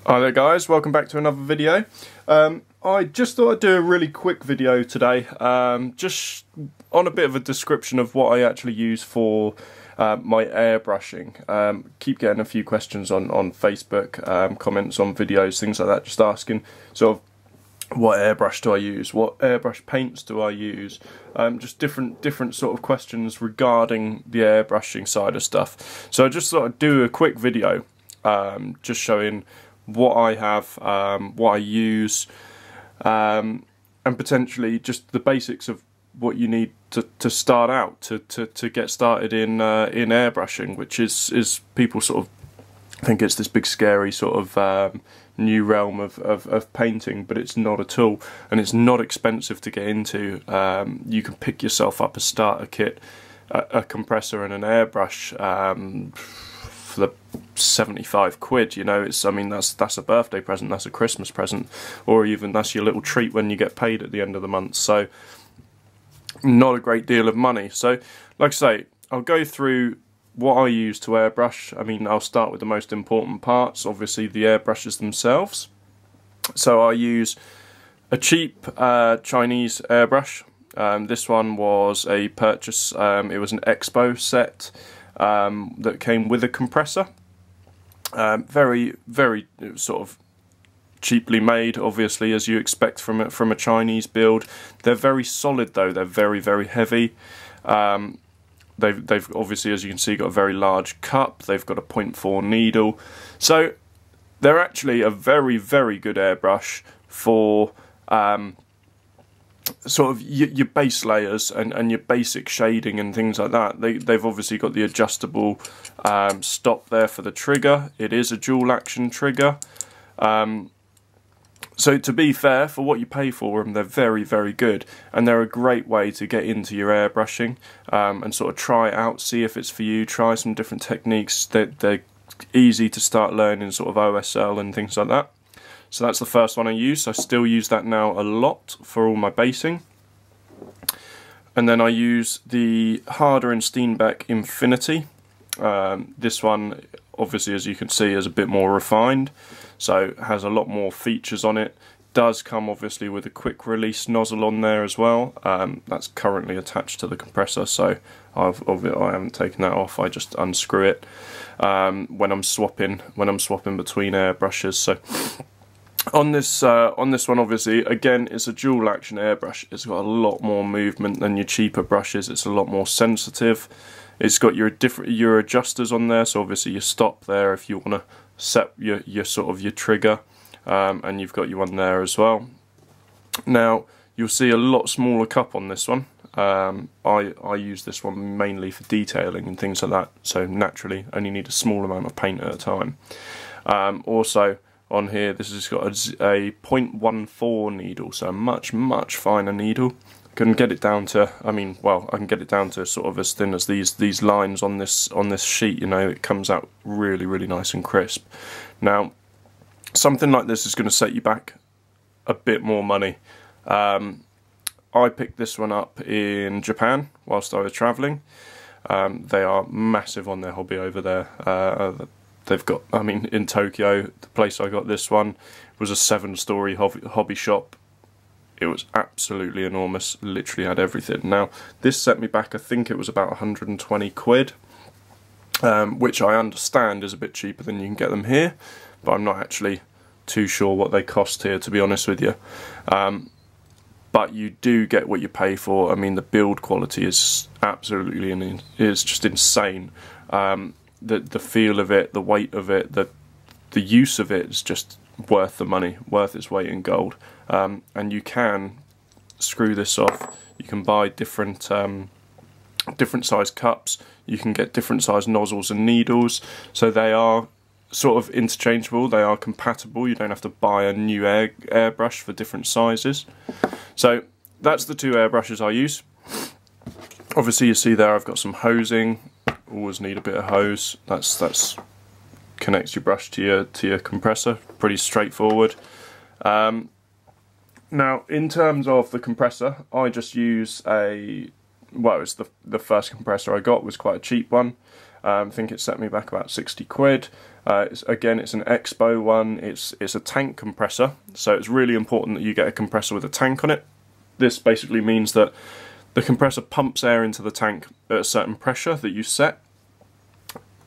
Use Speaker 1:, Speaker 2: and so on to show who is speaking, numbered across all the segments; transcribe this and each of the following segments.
Speaker 1: Hi there guys, welcome back to another video. I just thought I'd do a really quick video today, just on a bit of a description of what I actually use for my airbrushing. Keep getting a few questions on Facebook, comments on videos, things like that, just asking sort of what airbrush do I use, what airbrush paints do I use, just different sort of questions regarding the airbrushing side of stuff. So I just thought I'd do a quick video just showing what I have, what I use, and potentially just the basics of what you need to start out to get started in airbrushing, which is people sort of think it's this big scary sort of new realm of painting, but it's not at all, and it's not expensive to get into. You can pick yourself up a starter kit, a compressor and an airbrush for the 75 quid, you know. I mean, that's a birthday present, that's a Christmas present, or even that's your little treat when you get paid at the end of the month. So not a great deal of money. So like I say, I'll go through what I use to airbrush. I mean, I'll start with the most important parts, obviously the airbrushes themselves. So I use a cheap Chinese airbrush. This one was a purchase, it was an Expo set that came with a compressor. Very sort of cheaply made, obviously, as you expect from a Chinese build. They're very solid though, they're very heavy. They've obviously, as you can see, got a very large cup, they've got a 0.4 needle. So they're actually a very good airbrush for sort of your base layers and your basic shading and things like that. They've obviously got the adjustable stop there for the trigger. It is a dual action trigger. So to be fair, for what you pay for them, they're very good, and they're a great way to get into your airbrushing and sort of try it out, see if it's for you, try some different techniques. They're easy to start learning, sort of OSL and things like that. So that's the first one I use. I still use that now a lot for all my basing. And then I use the Harder & Steenbeck Infinity. This one, obviously, as you can see, is a bit more refined, so has a lot more features on it. Does come obviously with a quick release nozzle on there as well. That's currently attached to the compressor, so I haven't taken that off. I just unscrew it when I'm swapping between airbrushes. So on this one, obviously, again, it's a dual action airbrush. It's got a lot more movement than your cheaper brushes. It's a lot more sensitive. It's got your adjusters on there, so obviously your stop there if you want to set your sort of your trigger, and you've got your one there as well. Now you'll see a lot smaller cup on this one. I use this one mainly for detailing and things like that, so naturally only need a small amount of paint at a time. Also on here, this has got a 0.14 needle, so a much finer needle. Can get it down to, I mean, well, I can get it down to sort of as thin as these lines on this sheet. You know, it comes out really nice and crisp. Now, something like this is going to set you back a bit more money. I picked this one up in Japan whilst I was travelling. They are massive on their hobby over there. They've got, I mean, in Tokyo, the place I got this one was a 7-story hobby shop. It was absolutely enormous, literally had everything. Now, this set me back, I think it was about 120 quid, which I understand is a bit cheaper than you can get them here, but I'm not actually too sure what they cost here, to be honest with you. But you do get what you pay for. I mean, the build quality is absolutely, is just insane. The feel of it, the weight of it, the use of it is just worth the money, worth its weight in gold. And you can screw this off. You can buy different size cups. You can get different size nozzles and needles. So they are sort of interchangeable. They are compatible. You don't have to buy a new airbrush for different sizes. So that's the two airbrushes I use. Obviously, you see there I've got some hosing. Always need a bit of hose. That's connects your brush to your compressor. Pretty straightforward. Now, in terms of the compressor, I just use it's the first compressor I got was quite a cheap one. I think it set me back about 60 quid. Again, it's an Expo one. It's a tank compressor, so it's really important that you get a compressor with a tank on it. This basically means that the compressor pumps air into the tank at a certain pressure that you set.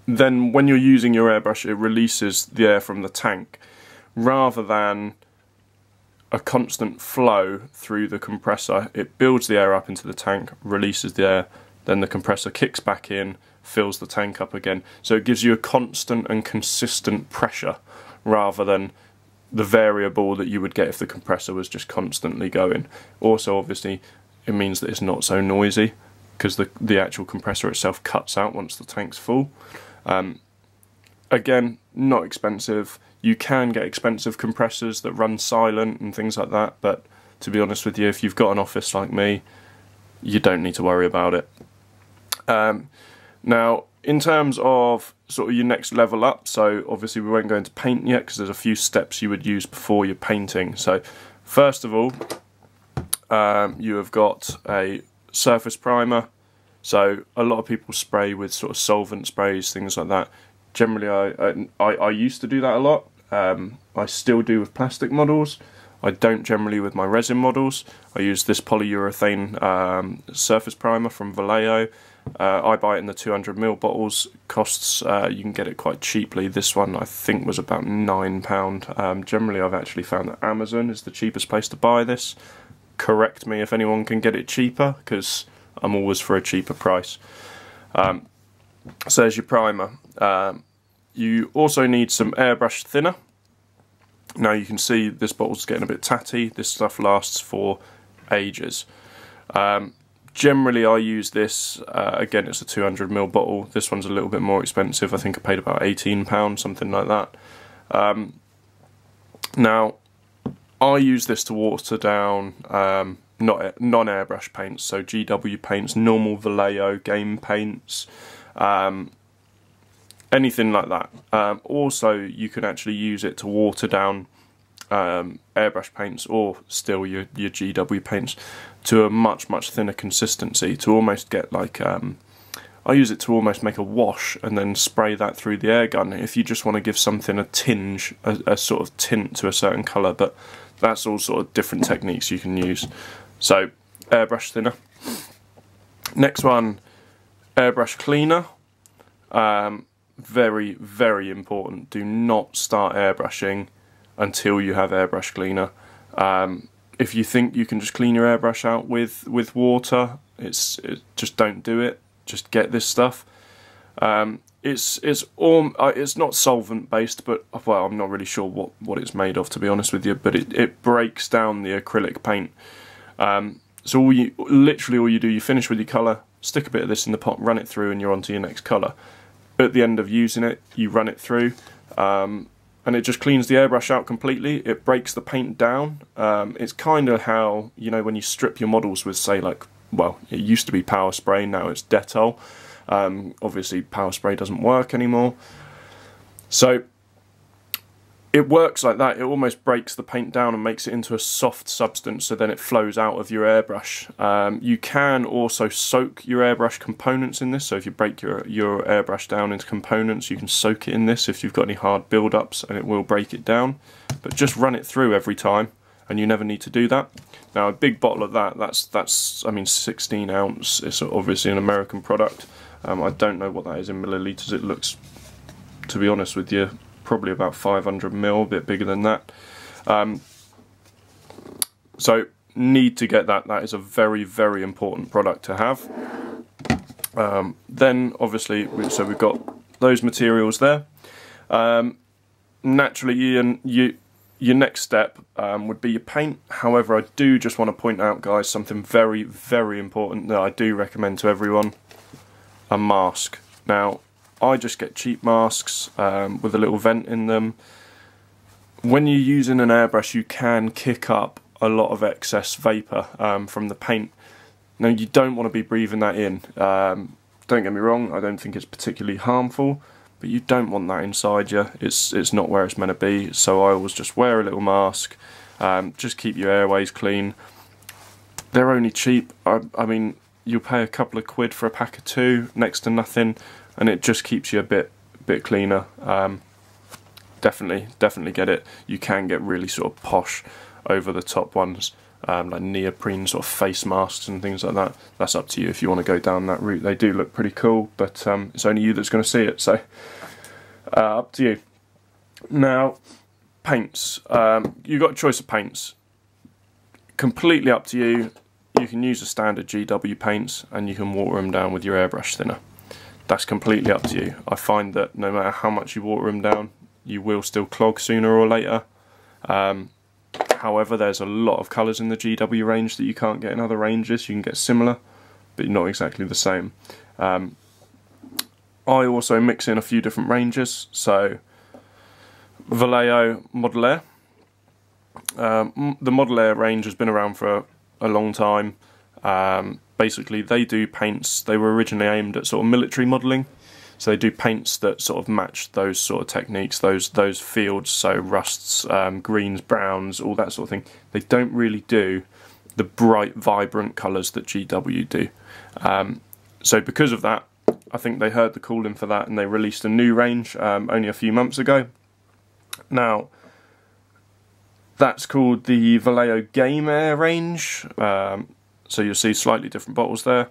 Speaker 1: Then when you're using your airbrush, it releases the air from the tank rather than a constant flow through the compressor. It builds the air up into the tank, releases the air, then the compressor kicks back in, fills the tank up again. So it gives you a constant and consistent pressure rather than the variable that you would get if the compressor was just constantly going. Also, obviously, it means that it's not so noisy because the actual compressor itself cuts out once the tank's full. Again, not expensive. You can get expensive compressors that run silent and things like that, but to be honest with you, if you've got an office like me, you don't need to worry about it. Now, in terms of sort of your next level up, so obviously we won't go into paint yet because there's a few steps you would use before you're painting. So first of all, you have got a surface primer. So a lot of people spray with sort of solvent sprays, things like that. Generally, I used to do that a lot. I still do with plastic models. I don't generally with my resin models. I use this polyurethane surface primer from Vallejo. I buy it in the 200ml bottles. Costs, you can get it quite cheaply. This one I think was about £9. Generally I've actually found that Amazon is the cheapest place to buy this. Correct me if anyone can get it cheaper, because I'm always for a cheaper price. So there's your primer. You also need some airbrush thinner. Now you can see this bottle's getting a bit tatty. This stuff lasts for ages. Generally I use this, again it's a 200ml bottle. This one's a little bit more expensive. I think I paid about £18, something like that. Now I use this to water down non-airbrush paints, so GW paints, normal Vallejo game paints, anything like that. Also, you can actually use it to water down airbrush paints or still your GW paints to a much thinner consistency, to almost get like, I use it to almost make a wash and then spray that through the air gun if you just want to give something a tinge, a sort of tint to a certain colour, but that's all sort of different techniques you can use. So, airbrush thinner. Next one, airbrush cleaner. Very important. Do not start airbrushing until you have airbrush cleaner. If you think you can just clean your airbrush out with water, just don't do it. Just get this stuff. It's not solvent based, but well, I'm not really sure what it's made of, to be honest with you. But it breaks down the acrylic paint. So literally all you do, you finish with your colour, stick a bit of this in the pot, run it through, and you're on to your next colour. At the end of using it, you run it through, and it just cleans the airbrush out completely. It breaks the paint down. It's kind of how, you know, when you strip your models with, say, like, well, it used to be power spray, now it's Dettol. Obviously power spray doesn't work anymore. So it works like that. It almost breaks the paint down and makes it into a soft substance, so then it flows out of your airbrush. You can also soak your airbrush components in this, so if you break your airbrush down into components, you can soak it in this if you've got any hard build-ups, and it will break it down. But just run it through every time, and you never need to do that. Now a big bottle of that's I mean 16 ounce, it's obviously an American product. I don't know what that is in millilitres. It looks, to be honest with you, probably about 500ml, a bit bigger than that. So need to get that. That is a very important product to have. Then obviously, so we've got those materials there. Naturally, your next step would be your paint. However, I do just want to point out, guys, something very important that I do recommend to everyone: a mask. Now, I just get cheap masks with a little vent in them. When you're using an airbrush, you can kick up a lot of excess vapour from the paint. Now, you don't want to be breathing that in. Don't get me wrong, I don't think it's particularly harmful, but you don't want that inside you. It's not where it's meant to be, so I always just wear a little mask. Just keep your airways clean. They're only cheap. I mean, you'll pay a couple of quid for a pack of 2, next to nothing. and it just keeps you a bit cleaner. Definitely get it. You can get really sort of posh over the top ones, like neoprene sort of face masks and things like that. That's up to you if you want to go down that route. They do look pretty cool, but it's only you that's going to see it, so up to you. Now, paints. You've got a choice of paints. Completely up to you. You can use the standard GW paints and you can water them down with your airbrush thinner. That's completely up to you. I find that no matter how much you water them down, you will still clog sooner or later. However, there's a lot of colours in the GW range that you can't get in other ranges. You can get similar, but not exactly the same. I also mix in a few different ranges, so Vallejo Model Air. The Model Air range has been around for a long time. Basically, they do paints. They were originally aimed at sort of military modelling, so they do paints that sort of match those sort of techniques, those fields, so rusts, greens, browns, all that sort of thing. They don't really do the bright, vibrant colours that GW do. So because of that, I think they heard the calling for that and they released a new range only a few months ago. Now, that's called the Vallejo Game Air range. So you'll see slightly different bottles there.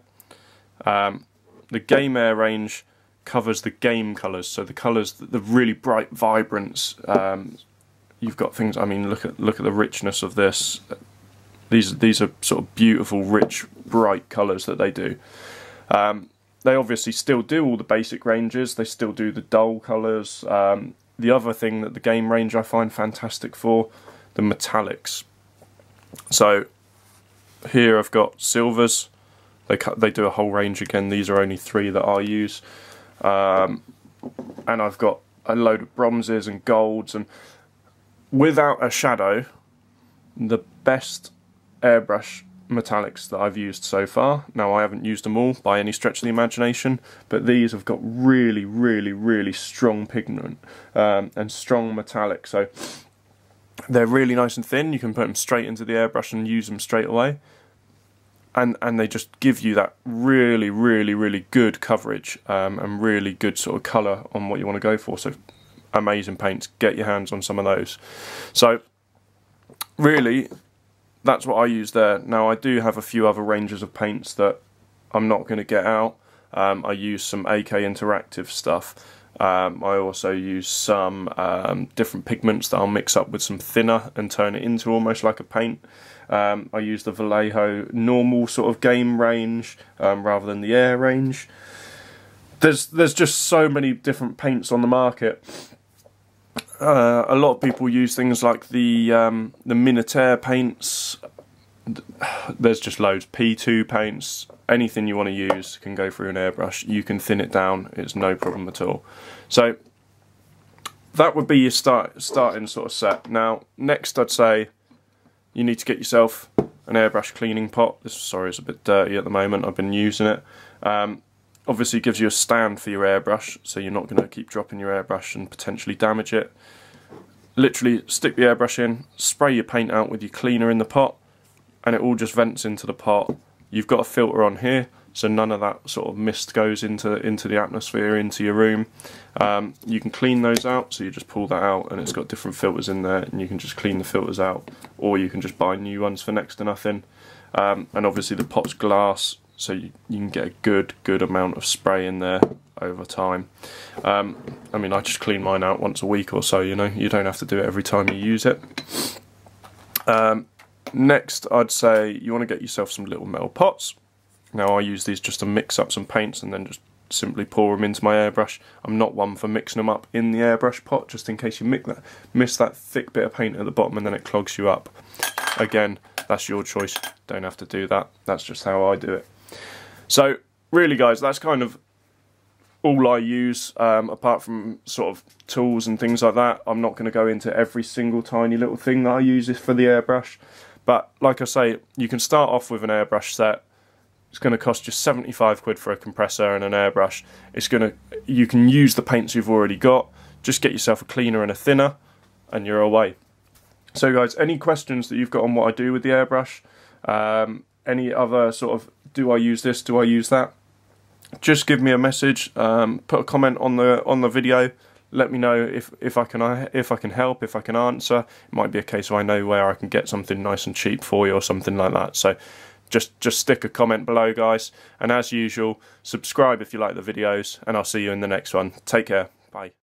Speaker 1: The Game Air range covers the game colours, so the colours, the really bright vibrance. You've got things. I mean, look at the richness of this. These are sort of beautiful, rich, bright colours that they do. They obviously still do all the basic ranges. They still do the dull colours. The other thing that the game range I find fantastic for, the metallics. So here I've got silvers. They do a whole range again. These are only 3 that I use. And I've got a load of bronzes and golds, and without a shadow, the best airbrush metallics that I've used so far. Now, I haven't used them all by any stretch of the imagination, but these have got really strong pigment and strong metallic, so they're really nice and thin. You can put them straight into the airbrush and use them straight away. And they just give you that really good coverage and really good sort of colour on what you want to go for. So amazing paints. Get your hands on some of those. So really, that's what I use there. Now, I do have a few other ranges of paints that I'm not going to get out. I use some AK Interactive stuff. I also use some different pigments that I'll mix up with some thinner and turn it into almost like a paint. I use the Vallejo normal sort of game range rather than the air range. There's just so many different paints on the market. A lot of people use things like the Minotaur paints. There's just loads. P2 paints. Anything you want to use can go through an airbrush. You can thin it down. It's no problem at all. So that would be your starting sort of set. Now, next I'd say you need to get yourself an airbrush cleaning pot. This, sorry, is a bit dirty at the moment. I've been using it. Obviously, it gives you a stand for your airbrush, so you're not going to keep dropping your airbrush and potentially damage it. Literally, stick the airbrush in, spray your paint out with your cleaner in the pot, and it all just vents into the pot. You've got a filter on here, so none of that sort of mist goes into the atmosphere, into your room. You can clean those out, so you just pull that out and it's got different filters in there, and you can just clean the filters out, or you can just buy new ones for next to nothing. And obviously the pot's glass, so you can get a good amount of spray in there over time. I mean, I just clean mine out once a week or so, you know, you don't have to do it every time you use it. Next, I'd say you want to get yourself some little metal pots. Now, I use these just to mix up some paints and then just simply pour them into my airbrush. I'm not one for mixing them up in the airbrush pot, just in case you miss that thick bit of paint at the bottom and then it clogs you up. Again, that's your choice. Don't have to do that. That's just how I do it. So, really, guys, that's kind of all I use, apart from sort of tools and things like that. I'm not going to go into every single tiny little thing that I use for the airbrush. But like I say, you can start off with an airbrush set. It's going to cost you 75 quid for a compressor and an airbrush. You can use the paints you've already got. Just get yourself a cleaner and a thinner, and you're away. So guys, any questions that you've got on what I do with the airbrush? Any other sort of, do I use this, do I use that? just give me a message, put a comment on the video. Let me know if I can help, if I can answer. It might be a case where I know where I can get something nice and cheap for you or something like that. So just stick a comment below, guys. And as usual, subscribe if you like the videos, and I'll see you in the next one. Take care. Bye.